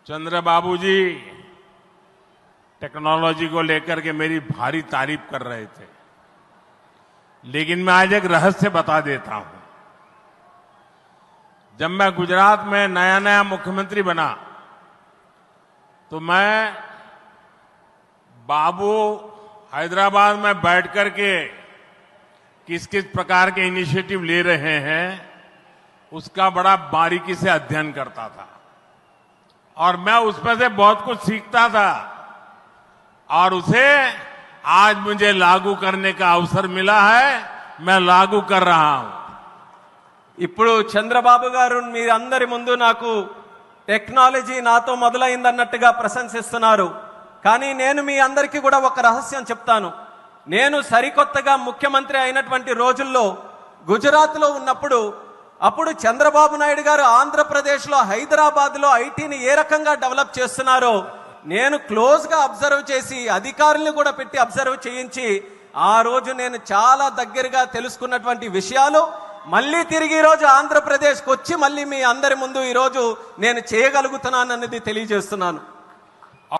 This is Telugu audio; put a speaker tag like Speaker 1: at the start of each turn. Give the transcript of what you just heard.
Speaker 1: चंद्रबाबू जी टेक्नोलॉजी को लेकर के मेरी भारी तारीफ कर रहे थे, लेकिन मैं आज एक रहस्य बता देता हूं। जब मैं गुजरात में नया मुख्यमंत्री बना तो मैं बाबू हैदराबाद में बैठ करके किस किस प्रकार के इनिशिएटिव ले रहे हैं उसका बड़ा बारीकी से अध्ययन करता था और मैं उसमें से बहुत कुछ सीखता था और उसे आज मुझे लागू करने का अवसर मिला है। मैं लागू कर रहा हूं।
Speaker 2: ఇప్పుడు చంద్రబాబు గారు మీరందరి ముందు నాకు టెక్నాలజీ నాతో మొదలైందన్నట్టుగా ప్రశంసిస్తున్నారు. కానీ నేను మీ అందరికీ కూడా ఒక రహస్యం చెప్తాను. నేను సరికొత్తగా ముఖ్యమంత్రి అయినటువంటి రోజుల్లో గుజరాత్లో ఉన్నప్పుడు అప్పుడు చంద్రబాబు నాయుడు గారు ఆంధ్రప్రదేశ్లో హైదరాబాద్లో ఐటీని ఏ రకంగా డెవలప్ చేస్తున్నారో నేను క్లోజ్గా అబ్జర్వ్ చేసి అధికారులను కూడా పెట్టి అబ్జర్వ్ చేయించి ఆ రోజు నేను చాలా దగ్గరగా తెలుసుకున్నటువంటి విషయాలు మళ్ళీ తిరిగి ఈ రోజు ఆంధ్రప్రదేశ్కి వచ్చి మళ్ళీ మీ అందరి ముందు ఈ రోజు నేను చేయగలుగుతున్నానన్నది తెలియజేస్తున్నాను.